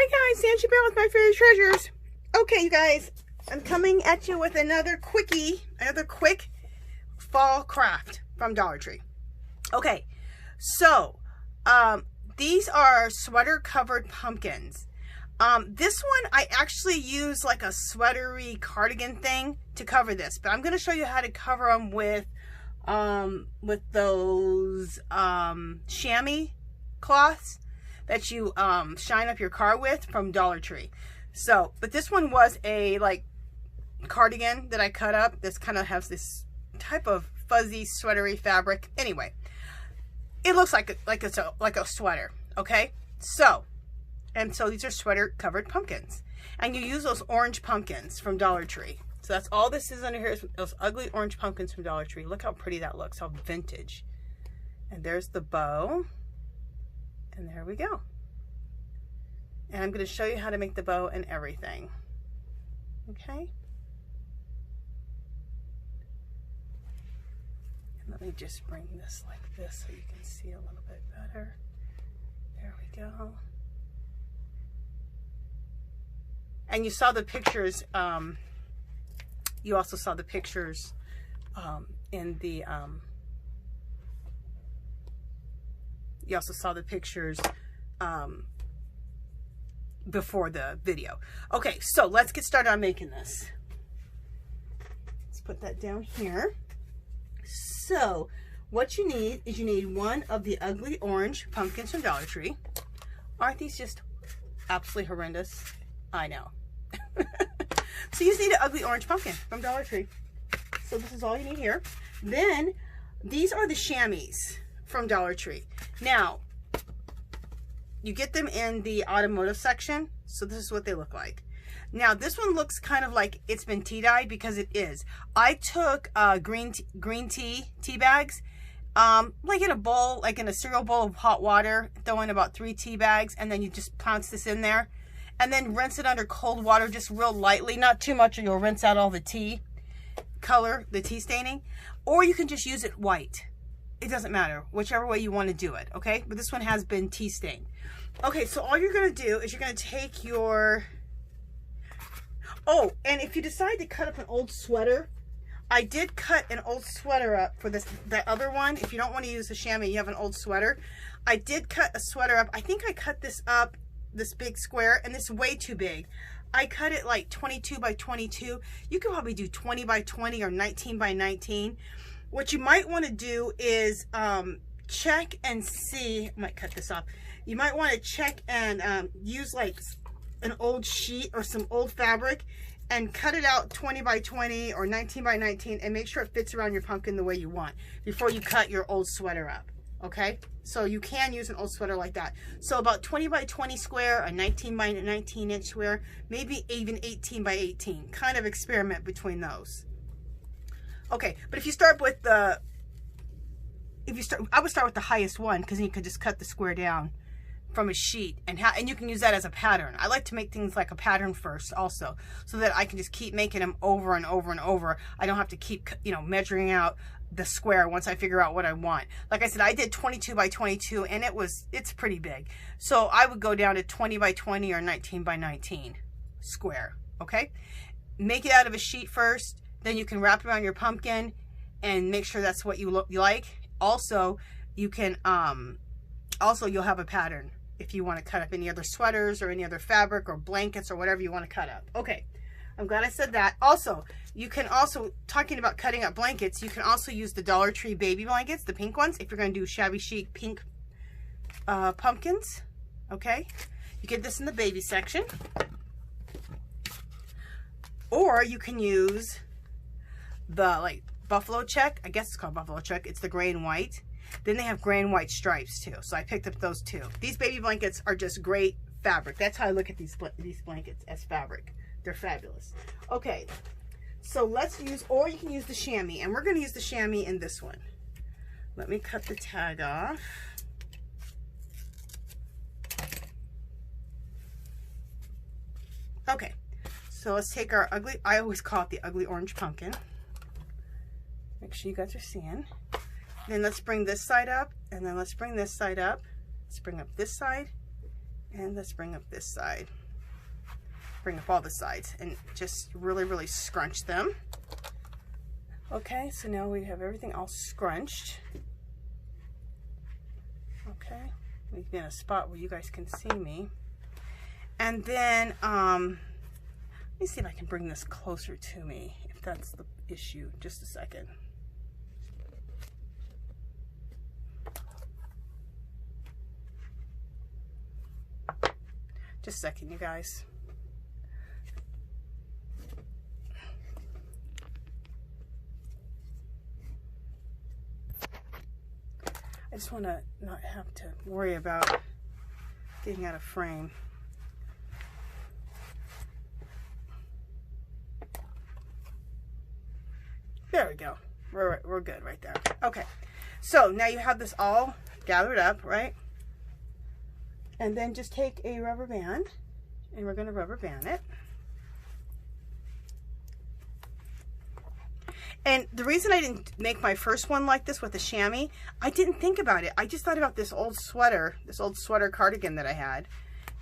Hi guys, Angie Bear with My Fairy Treasures. Okay, you guys, I'm coming at you with another quick fall craft from Dollar Tree. Okay, so these are sweater covered pumpkins. This one I actually use like a sweatery cardigan thing to cover this, but I'm going to show you how to cover them with those chamois cloths that you shine up your car with from Dollar Tree. So, but this one was a like cardigan that I cut up. This kind of has this type of fuzzy sweatery fabric. Anyway, it looks like it's a sweater. Okay, so these are sweater covered pumpkins, and you use those orange pumpkins from Dollar Tree. So that's all this is under here, is those ugly orange pumpkins from Dollar Tree. Look how pretty that looks, how vintage. And there's the bow. And there we go. And I'm going to show you how to make the bow and everything. Okay. And let me just bring this like this so you can see a little bit better. There we go. And you saw the pictures, you also saw the pictures in the, you also saw the pictures before the video. Okay, so let's get started on making this. Let's put that down here. So what you need is you need one of the ugly orange pumpkins from Dollar Tree. Aren't these just absolutely horrendous? I know. So you just need an ugly orange pumpkin from Dollar Tree. So this is all you need here. Then these are the chamois from Dollar Tree. Now, you get them in the automotive section, so this is what they look like. Now, this one looks kind of like it's been tea-dyed, because it is. I took green tea bags, like in a bowl, like in a cereal bowl of hot water, throw in about 3 tea bags, and then you just pounce this in there, and then rinse it under cold water just real lightly, not too much, or you'll rinse out all the tea color, the tea staining, or you can just use it white. It doesn't matter, whichever way you want to do it, okay? But this one has been tea stained. Okay, so all you're going to do is you're going to take your... Oh, and if you decide to cut up an old sweater, I did cut an old sweater up for that other one. If you don't want to use the chamois, you have an old sweater. I did cut a sweater up. I think I cut this up, this big square, and this is way too big. I cut it like 22 by 22. You could probably do 20 by 20 or 19 by 19. What you might want to do is check and see. I might cut this off. You might want to check and use like an old sheet or some old fabric and cut it out 20 by 20 or 19 by 19 and make sure it fits around your pumpkin the way you want before you cut your old sweater up. Okay, so you can use an old sweater like that. So about 20 by 20 square, a 19 by 19 inch square, maybe even 18 by 18. Kind of experiment between those. Okay, but if you start with the, I would start with the highest one, because then you could just cut the square down from a sheet, and you can use that as a pattern. I like to make things like a pattern first also, so that I can just keep making them over and over and over. I don't have to keep, you know, measuring out the square once I figure out what I want. Like I said, I did 22 by 22, and it's pretty big. So I would go down to 20 by 20 or 19 by 19 square, okay? Make it out of a sheet first, then you can wrap it around your pumpkin and make sure that's what you like. Also, you can, you'll have a pattern if you want to cut up any other sweaters or any other fabric or blankets or whatever you want to cut up. Okay, I'm glad I said that. Also, you can also, talking about cutting up blankets, you can also use the Dollar Tree baby blankets, the pink ones, if you're going to do shabby chic pink pumpkins. Okay, you get this in the baby section. Or you can use the like buffalo check. I guess it's called buffalo check. It's the gray and white. Then they have gray and white stripes too. So I picked up those too. These baby blankets are just great fabric. That's how I look at these blankets, as fabric. They're fabulous. Okay, so let's use, or you can use the chamois, and we're going to use the chamois in this one. Let me cut the tag off. Okay, so let's take our ugly, I always call it the ugly orange pumpkin. Make sure you guys are seeing. Then let's bring this side up, and then let's bring this side up. Let's bring up this side, And let's bring up this side. Bring up all the sides and just really, really scrunch them. Okay, so now we have everything all scrunched. Okay, let me get in a spot where you guys can see me. And then, let me see if I can bring this closer to me, if that's the issue. Just a second. Just a second, you guys. I just want to not have to worry about getting out of frame. There we go. We're good right there. Okay, so now you have this all gathered up, right? And then just take a rubber band, and we're going to rubber band it. And the reason I didn't make my first one like this with the chamois, I didn't think about it. I just thought about this old sweater cardigan that I had.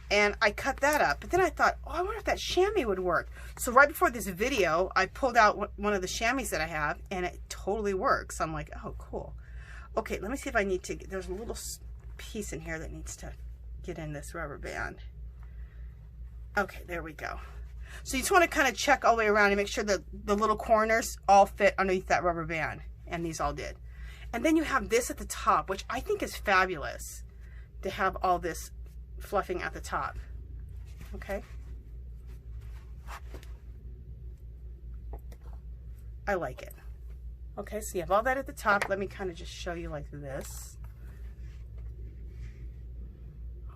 And I cut that up. But then I thought, oh, I wonder if that chamois would work. So right before this video, I pulled out one of the chamois that I have, and it totally works. I'm like, oh, cool. Okay, let me see if I need to, there's a little piece in here that needs to get in this rubber band. Okay, there we go. So you just want to kind of check all the way around and make sure that the little corners all fit underneath that rubber band, and these all did. And then you have this at the top, which I think is fabulous to have all this fluffing at the top. Okay, I like it. Okay, so you have all that at the top. Let me kind of just show you like this.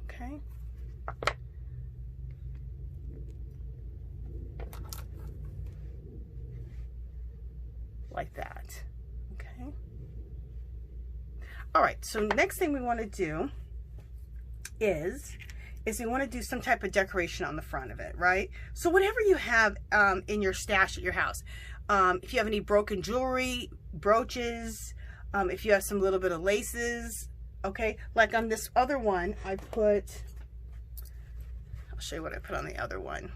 Okay. Like that. Okay. All right, so next thing we want to do is we want to do some type of decoration on the front of it, right? So whatever you have in your stash at your house, if you have any broken jewelry, brooches, if you have some little bit of laces, okay? Like on this other one, I'll show you what I put on the other one.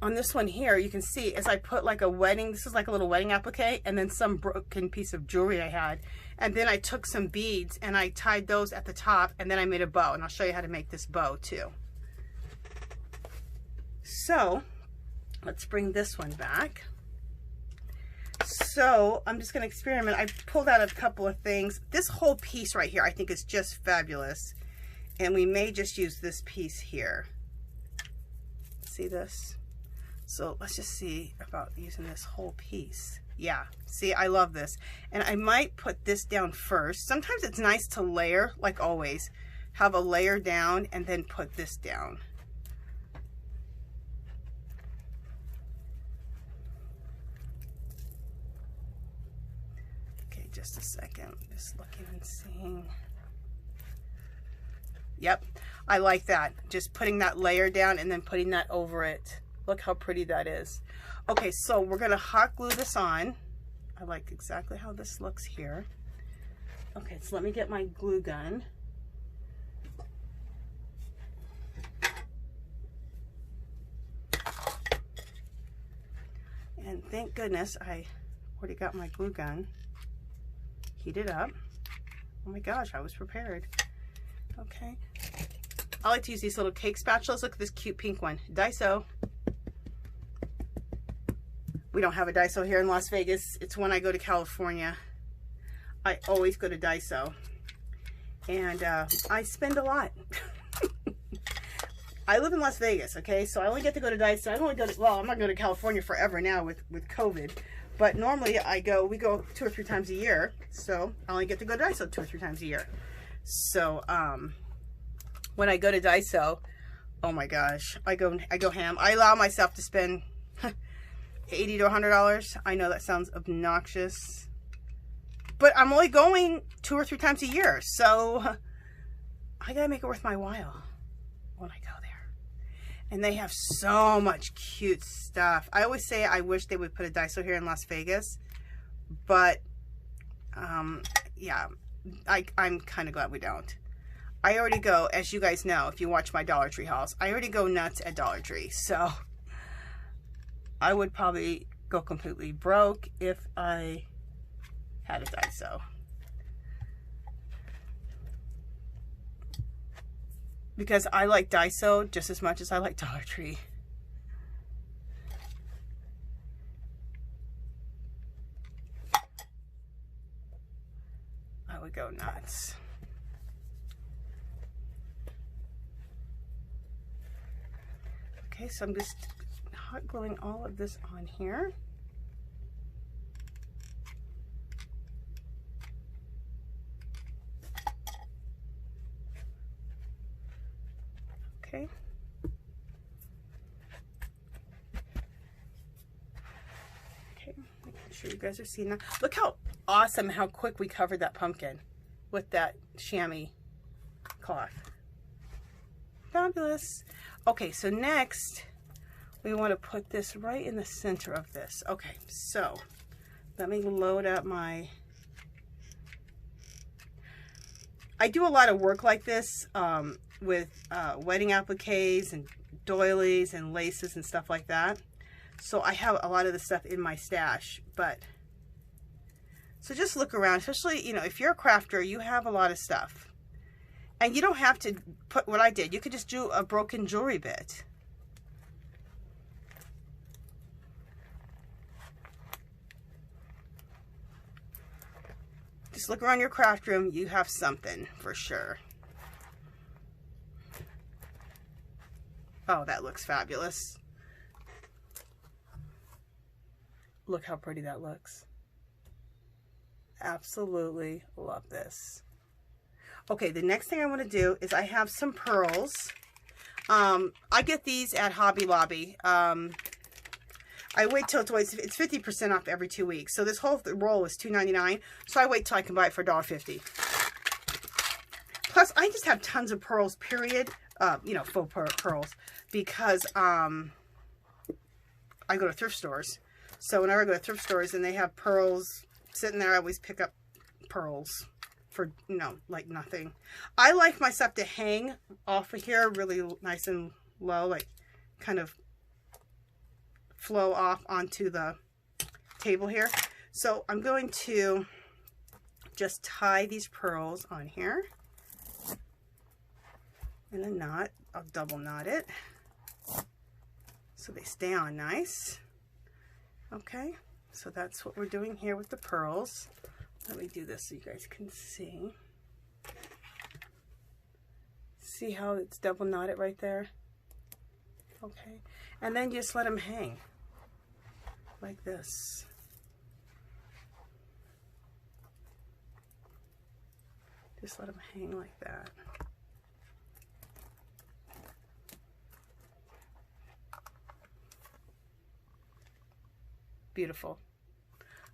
On this one here, you can see as I put like a wedding, this is like a little wedding applique, and then some broken piece of jewelry I had. And then I took some beads and I tied those at the top, and then I made a bow, and I'll show you how to make this bow too. So let's bring this one back. So I'm just gonna experiment. I pulled out a couple of things. This whole piece right here I think is just fabulous. And we may just use this piece here. See this? So let's just see about using this whole piece. Yeah, see, I love this. And I might put this down first. Sometimes it's nice to layer, like always. Have a layer down and then put this down. Okay, just a second. Just looking and seeing. Yep, I like that. Just putting that layer down and then putting that over it. Look how pretty that is. Okay, so we're gonna hot glue this on. I like exactly how this looks here. Okay, so let me get my glue gun. And thank goodness I already got my glue gun heated up. Oh my gosh, I was prepared. Okay. I like to use these little cake spatulas. Look at this cute pink one. Daiso. We don't have a Daiso here in Las Vegas. It's when I go to California. I always go to Daiso. And I spend a lot. I live in Las Vegas, okay? So I only get to go to Daiso. I only go to, well, I'm not going to California forever now with COVID. But normally we go 2 or 3 times a year. So I only get to go to Daiso 2 or 3 times a year. So when I go to Daiso, oh my gosh, I go ham. I allow myself to spend $80 to $100. I know that sounds obnoxious, but I'm only going 2 or 3 times a year, so I gotta make it worth my while when I go there. And they have so much cute stuff. I always say I wish they would put a Daiso here in Las Vegas, but yeah, I'm kind of glad we don't. I already go, as you guys know, if you watch my Dollar Tree hauls, I already go nuts at Dollar Tree. So I would probably go completely broke if I had a Daiso. Because I like Daiso just as much as I like Dollar Tree. I would go nuts. Okay, so I'm just hot gluing all of this on here. Okay. Okay, making sure you guys are seeing that. Look how awesome, how quick we covered that pumpkin with that chamois cloth. Fabulous. Okay, so next we want to put this right in the center of this. Okay, so let me load up my... I do a lot of work like this with wedding appliques and doilies and laces and stuff like that. So I have a lot of the stuff in my stash, but so just look around, especially, you know, if you're a crafter, you have a lot of stuff. And you don't have to put what I did. You could just do a broken jewelry bit. Just look around your craft room. You have something for sure. Oh, that looks fabulous. Look how pretty that looks. Absolutely love this. Okay, the next thing I want to do is I have some pearls. I get these at Hobby Lobby. I wait till it's 50% off every 2 weeks. So this whole roll is $2.99. So I wait till I can buy it for $1.50. Plus, I just have tons of pearls, period. You know, faux pearls. Because I go to thrift stores. So whenever I go to thrift stores and they have pearls sitting there, I always pick up pearls. For, you know, like nothing. I like my stuff to hang off of here really nice and low, like kind of flow off onto the table here. So I'm going to just tie these pearls on here in a knot. I'll double knot it so they stay on nice. Okay, so that's what we're doing here with the pearls. Let me do this so you guys can see. See how it's double knotted right there? Okay. And then just let them hang like this. Just let them hang like that. Beautiful.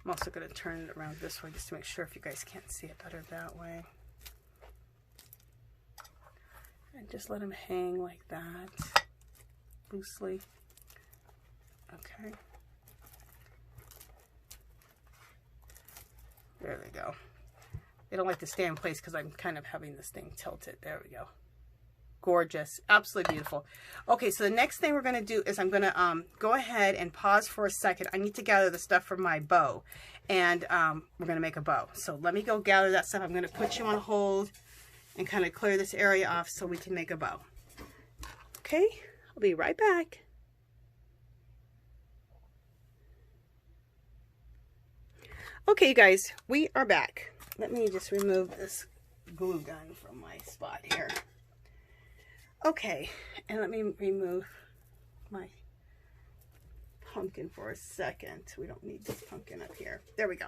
I'm also going to turn it around this way just to make sure if you guys can't see it better that way. And just let them hang like that, loosely. Okay. There we go. They don't like to stay in place because I'm kind of having this thing tilted. There we go. Gorgeous. Absolutely beautiful. Okay, so the next thing we're going to do is I'm going to go ahead and pause for a second. I need to gather the stuff for my bow. And we're going to make a bow. So let me go gather that stuff. I'm going to put you on hold and kind of clear this area off so we can make a bow. Okay, I'll be right back. Okay, you guys, we are back. Let me just remove this glue gun from my spot here. Okay, and let me remove my pumpkin for a second. We don't need this pumpkin up here. There we go.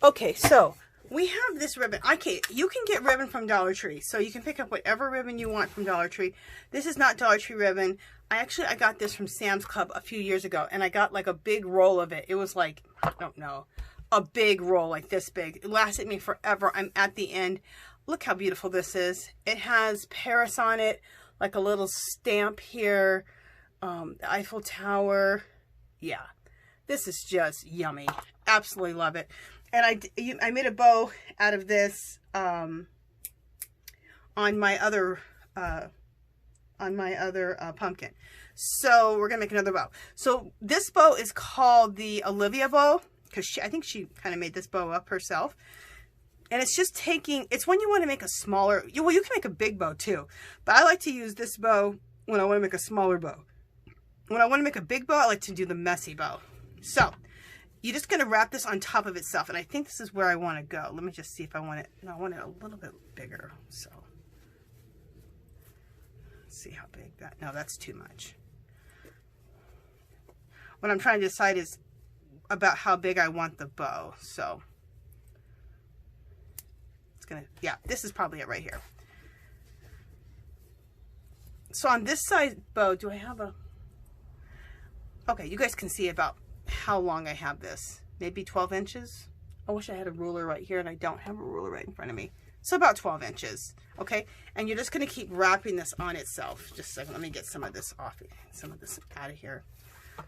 Okay, so we have this ribbon. Okay, you can get ribbon from Dollar Tree. So you can pick up whatever ribbon you want from Dollar Tree. This is not Dollar Tree ribbon. I got this from Sam's Club a few years ago, and I got like a big roll of it. It was like, I don't know, a big roll like this big. It lasted me forever. I'm at the end. Look how beautiful this is. It has Paris on it, like a little stamp here, the Eiffel Tower. Yeah, this is just yummy. Absolutely love it. And I made a bow out of this on my other pumpkin. So we're gonna make another bow. So this bow is called the Olivia bow, because I think she kind of made this bow up herself. And it's just taking, it's when you want to make a smaller, well, you can make a big bow too, but I like to use this bow when I want to make a smaller bow. When I want to make a big bow, I like to do the messy bow. So you're just going to wrap this on top of itself. And I think this is where I want to go. Let me just see if I want it. No, I want it a little bit bigger. So let's see how big that, no, that's too much. What I'm trying to decide is about how big I want the bow. So it's gonna, yeah, this is probably it right here. So on this side bow, do I have a, okay, you guys can see about how long I have this. Maybe 12 inches. I wish I had a ruler right here, and I don't have a ruler right in front of me. So about 12 inches, okay? And you're just gonna keep wrapping this on itself. Just a second, let me get some of this off, some of this out of here.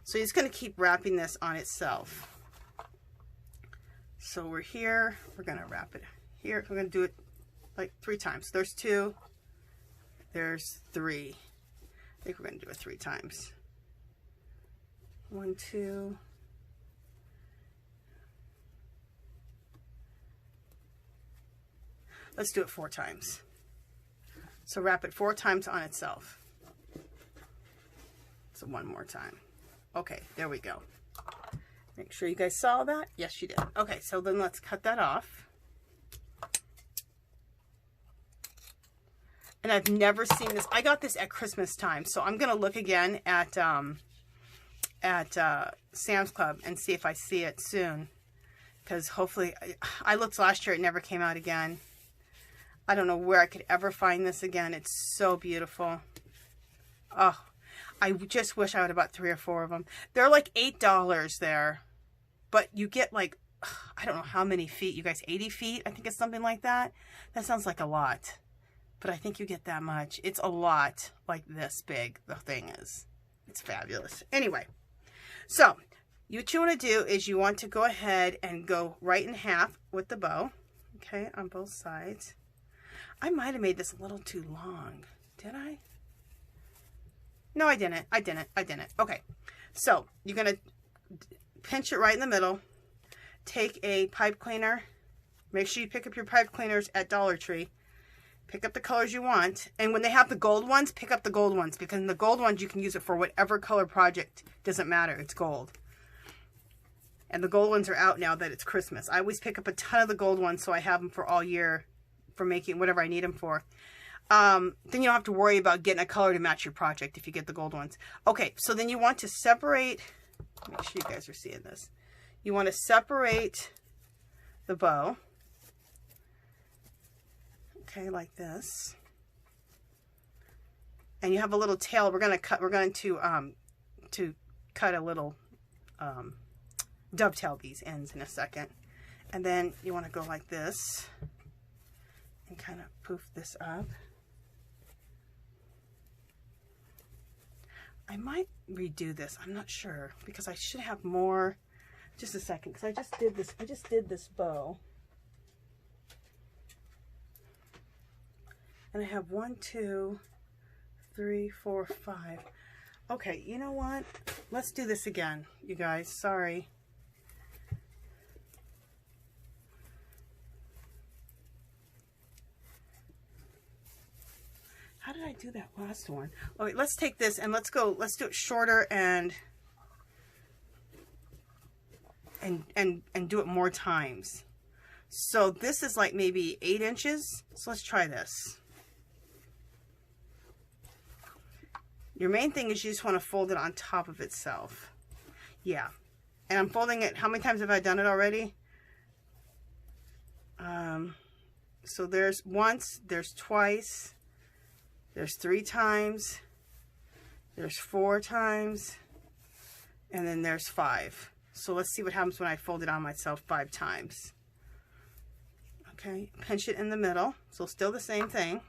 So you're just gonna keep wrapping this on itself. So we're here, we're gonna wrap it here. We're gonna do it like 3 times. There's 2, there's 3. I think we're gonna do it 3 times. 1, 2. Let's do it 4 times. So wrap it 4 times on itself. So 1 more time. Okay, there we go. Make sure you guys saw that. Yes, you did. Okay, so then let's cut that off. And I've never seen this. I got this at Christmas time, so I'm gonna look again at Sam's Club and see if I see it soon. Because hopefully, I looked last year, it never came out again. I don't know where I could ever find this again. It's so beautiful. Oh, I just wish I would have bought 3 or 4 of them. They're like $8 there, but you get like, I don't know how many feet, you guys, 80 feet? I think it's something like that. That sounds like a lot, but I think you get that much. It's a lot, like this big, the thing is. It's fabulous. Anyway, so what you want to do is you want to go ahead and go right in half with the bow, okay, on both sides. I might have made this a little too long. Did I? No, I didn't. I didn't. Okay. So you're going to pinch it right in the middle. Take a pipe cleaner. Make sure you pick up your pipe cleaners at Dollar Tree. Pick up the colors you want. And when they have the gold ones, pick up the gold ones. Because in the gold ones, you can use it for whatever color project. Doesn't matter. It's gold. And the gold ones are out now that it's Christmas. I always pick up a ton of the gold ones so I have them for all year for making whatever I need them for. Then you don't have to worry about getting a color to match your project if you get the gold ones. Okay, so then you want to separate, make sure you guys are seeing this. You want to separate the bow. Okay, like this. And you have a little tail. We're going to cut a little dovetail these ends in a second. And then you want to go like this and kind of poof this up. I might redo this. I'm not sure because I should have more. Just a second, because I just did this bow. And I have 1, 2, 3, 4, 5. Okay, you know what? Let's do this again, you guys. Sorry. How did I do that last one? Okay, let's take this and let's do it shorter and do it more times. So this is like maybe 8 inches. So let's try this. Your main thing is you just want to fold it on top of itself. Yeah. And I'm folding it. How many times have I done it already? So there's once, there's twice, there's 3 times, there's 4 times, and then there's 5. So let's see what happens when I fold it on myself 5 times. Okay, pinch it in the middle. So still the same thing.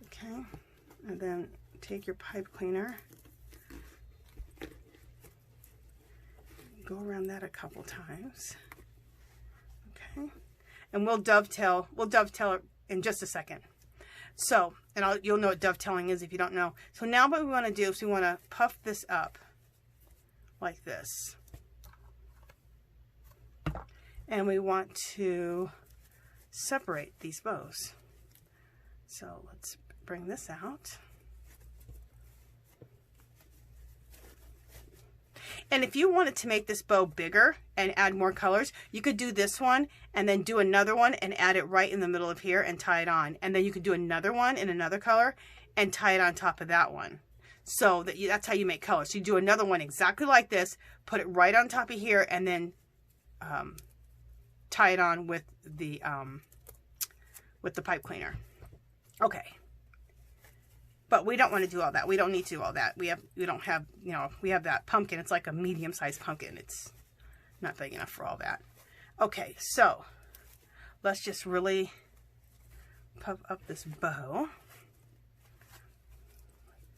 Okay, and then take your pipe cleaner. Go around that a couple times. Okay, and we'll dovetail it in just a second. So, and you'll know what dovetailing is if you don't know. So now what we want to do is we want to puff this up like this. And we want to separate these bows. So let's bring this out. And if you wanted to make this bow bigger and add more colors, you could do this one and then do another one and add it right in the middle of here and tie it on. And then you could do another one in another color and tie it on top of that one. So that's how you make colors. So you do another one exactly like this, put it right on top of here, and then tie it on with the pipe cleaner. Okay. But we don't want to do all that. We don't need to do all that. We don't have, you know, we have that pumpkin. It's like a medium-sized pumpkin. It's not big enough for all that. Okay, so let's just really puff up this bow.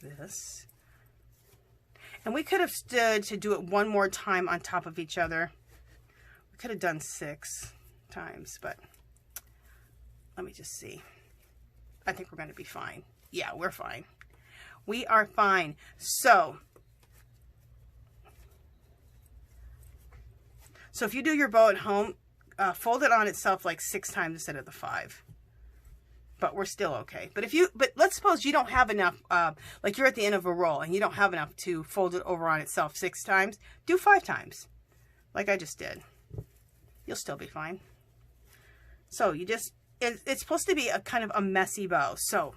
Like this. And we could have stood to do it one more time on top of each other. We could have done 6 times, but let me just see. I think we're going to be fine. Yeah, we're fine. We are fine. So if you do your bow at home, fold it on itself like 6 times instead of the 5. But we're still okay. But let's suppose you don't have enough, like you're at the end of a roll and you don't have enough to fold it over on itself 6 times. Do 5 times, like I just did. You'll still be fine. So you just, it's supposed to be a kind of a messy bow. So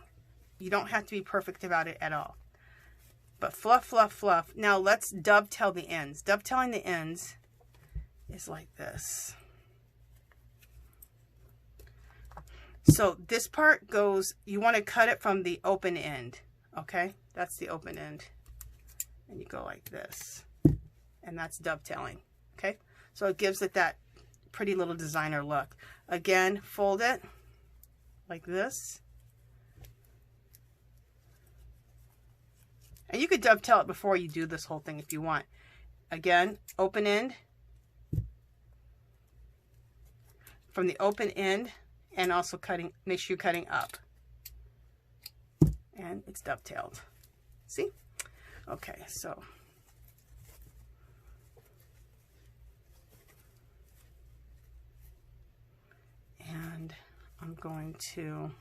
you don't have to be perfect about it at all. But fluff, fluff, fluff. Now let's dovetail the ends. Dovetailing the ends is like this. So this part goes, you want to cut it from the open end. Okay? That's the open end. And you go like this. And that's dovetailing. Okay? So it gives it that pretty little designer look. Again, fold it like this. And you could dovetail it before you do this whole thing if you want. Again, open end. From the open end, and also cutting, make sure you're cutting up. And it's dovetailed. See? Okay, so. And I'm going to,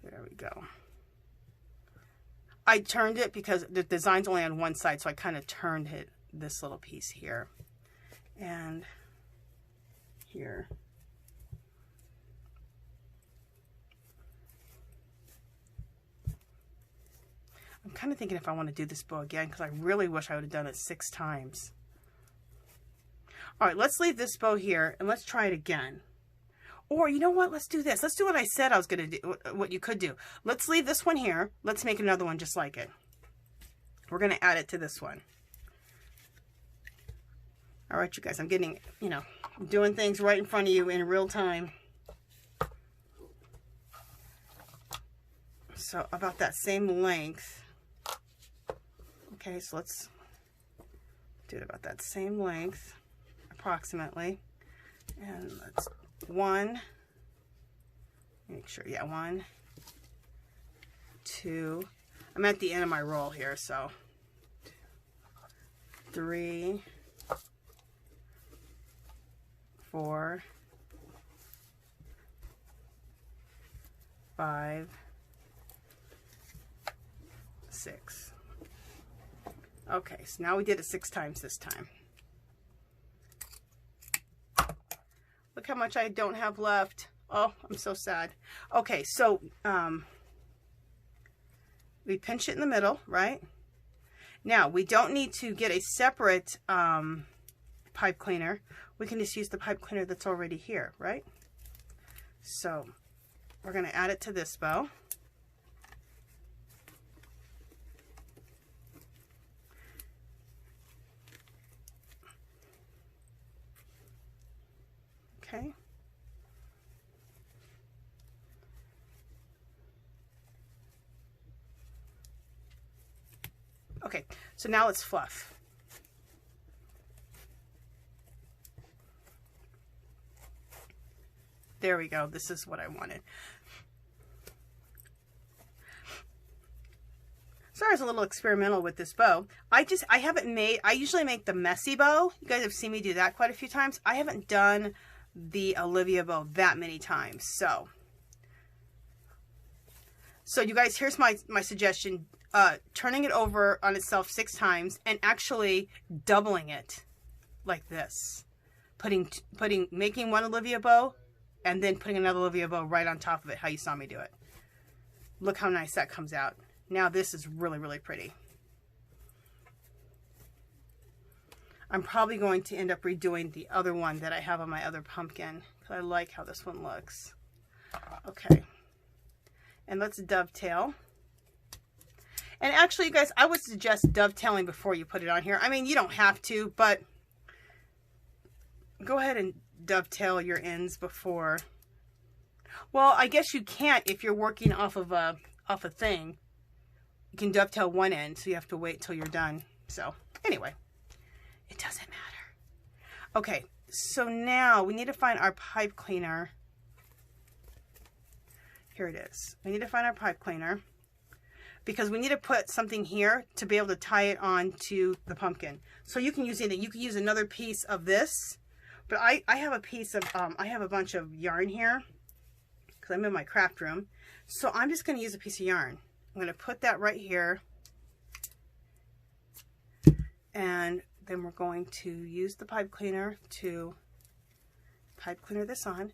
there we go. I turned it because the design's only on one side, so I kind of turned it, this little piece here. And here. I'm kind of thinking if I want to do this bow again, because I really wish I would have done it 6 times. All right, let's leave this bow here and let's try it again. Or you know what? Let's do this. Let's do what I said I was going to do, what you could do. Let's leave this one here. Let's make another one just like it. We're going to add it to this one. All right, you guys, I'm getting, you know, doing things right in front of you in real time. So about that same length. Okay, so let's do it about that same length, approximately. And let's, 1, make sure, yeah, 1, 2. I'm at the end of my roll here, so 3, 4, 5, 6. Okay, so now we did it 6 times this time. Look how much I don't have left. Oh, I'm so sad. Okay, so we pinch it in the middle, right? Now, we don't need to get a separate pipe cleaner. We can just use the pipe cleaner that's already here, right? So we're going to add it to this bow. Okay. Okay, so now let's fluff. There we go. This is what I wanted. Sorry, I was a little experimental with this bow. I usually make the messy bow. You guys have seen me do that quite a few times. I haven't done the Olivia bow that many times. So you guys, here's my suggestion. Turning it over on itself 6 times and actually doubling it like this. Making one Olivia bow and then putting another Olivia bow right on top of it, how you saw me do it. Look how nice that comes out. Now this is really, really pretty. I'm probably going to end up redoing the other one that I have on my other pumpkin, because I like how this one looks. Okay. And let's dovetail. And actually, you guys, I would suggest dovetailing before you put it on here. I mean, you don't have to, but go ahead and dovetail your ends before. Well, I guess you can't if you're working off a thing. You can dovetail one end, so you have to wait till you're done. So anyway, it doesn't matter. Okay, so now we need to find our pipe cleaner. Here it is. We need to find our pipe cleaner because we need to put something here to be able to tie it on to the pumpkin. So you can use anything. You can use another piece of this, but I have a piece of, I have a bunch of yarn here because I'm in my craft room. So I'm just going to use a piece of yarn. I'm going to put that right here, and then we're going to use the pipe cleaner to pipe cleaner this on.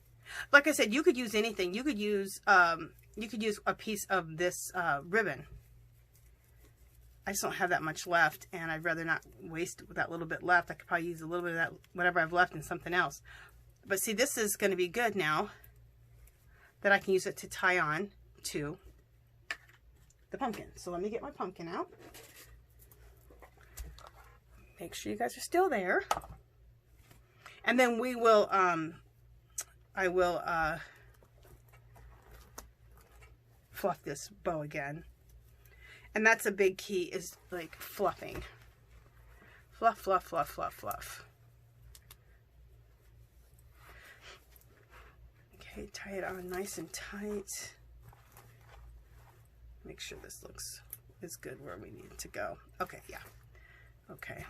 Like I said, you could use anything. You could use a piece of this ribbon. I just don't have that much left, and I'd rather not waste that little bit left. I could probably use a little bit of that, whatever I've left, in something else. But see, this is going to be good now that I can use it to tie on to the pumpkin. So let me get my pumpkin out. Make sure you guys are still there. And then we will, I will fluff this bow again. And that's a big key, is like fluffing. Fluff, fluff, fluff, fluff, fluff. Okay, tie it on nice and tight. Make sure this looks is good where we need it to go. Okay, yeah. Okay.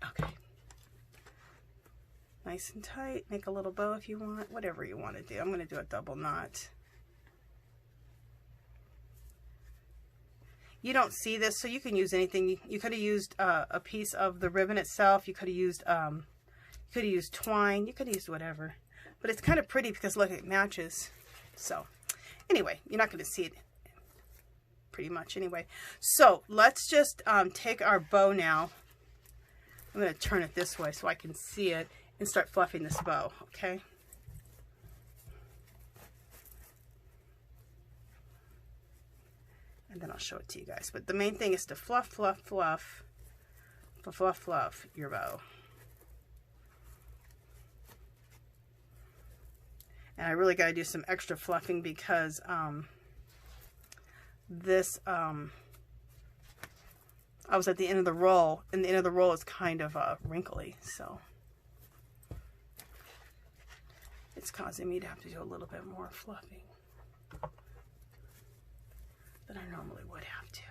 Okay. Nice and tight. Make a little bow if you want. Whatever you want to do. I'm going to do a double knot. You don't see this, so you can use anything. You could have used a piece of the ribbon itself. You could have used twine. You could have used whatever. But it's kind of pretty because look, it matches. So anyway, you're not going to see it pretty much anyway. So let's just take our bow now. I'm going to turn it this way so I can see it and start fluffing this bow, okay? And then I'll show it to you guys. But the main thing is to fluff, fluff, fluff, fluff, fluff, fluff your bow. And I really got to do some extra fluffing because I was at the end of the roll, and the end of the roll is kind of wrinkly, so it's causing me to have to do a little bit more fluffing than I normally would have to.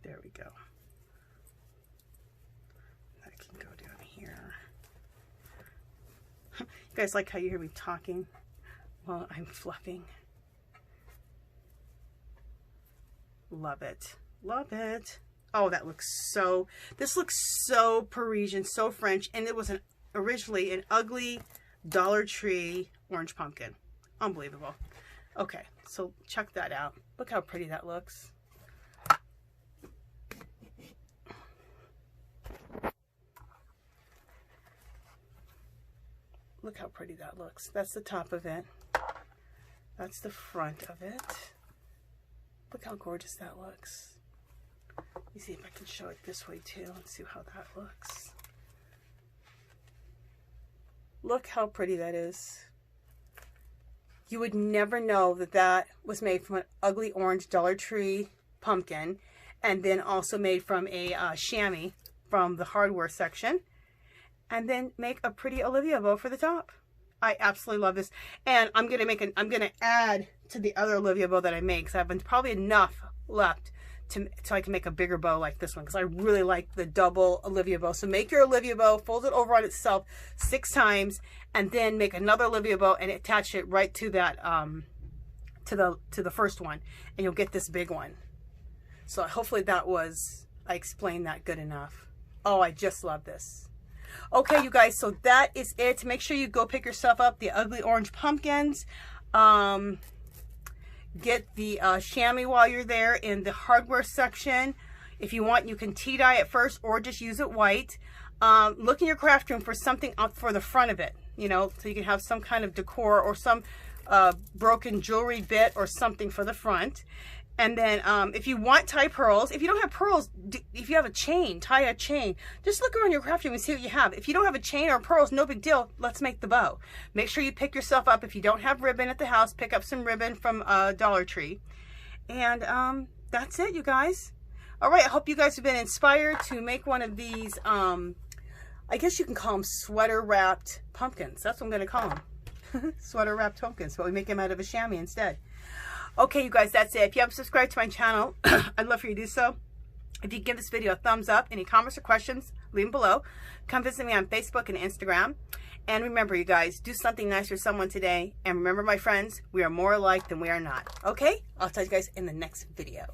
There we go. That can go down here. You guys like how you hear me talking while I'm fluffing? Love it. Love it. Oh, that looks so, this looks so Parisian, so French, and it was originally an ugly Dollar Tree orange pumpkin. Unbelievable. Okay, so check that out. Look how pretty that looks. Look how pretty that looks. That's the top of it. That's the front of it. Look how gorgeous that looks. Let me see if I can show it this way too. Let's see how that looks. Look how pretty that is. You would never know that that was made from an ugly orange Dollar Tree pumpkin, and then also made from a chamois from the hardware section, and then make a pretty Olivia bow for the top. I absolutely love this, and I'm gonna add to the other Olivia bow that I make, because I have probably enough left so I can make a bigger bow like this one, because I really like the double Olivia bow. So make your Olivia bow, fold it over on itself 6 times, and then make another Olivia bow and attach it right to that to the first one, and you'll get this big one. So hopefully I explained that good enough. Oh, I just love this. Okay, you guys, so that is it. Make sure you go pick yourself up the ugly orange pumpkins. Get the chamois while you're there in the hardware section. If you want, you can tea dye it first or just use it white. Look in your craft room for something up for the front of it, you know, so you can have some kind of decor or some broken jewelry bit or something for the front. And then if you want tie pearls, if you don't have pearls, if you have a chain, tie a chain. Just look around your craft room and see what you have. If you don't have a chain or pearls, no big deal. Let's make the bow. Make sure you pick yourself up. If you don't have ribbon at the house, pick up some ribbon from Dollar Tree. And that's it, you guys. All right, I hope you guys have been inspired to make one of these, I guess you can call them sweater wrapped pumpkins. That's what I'm going to call them. Sweater wrapped pumpkins, but we make them out of a chamois instead. Okay, you guys, that's it. If you haven't subscribed to my channel, I'd love for you to do so. If you give this video a thumbs up, any comments or questions, leave them below. Come visit me on Facebook and Instagram. And remember, you guys, do something nice for someone today. And remember, my friends, we are more alike than we are not. Okay? I'll talk to you guys in the next video.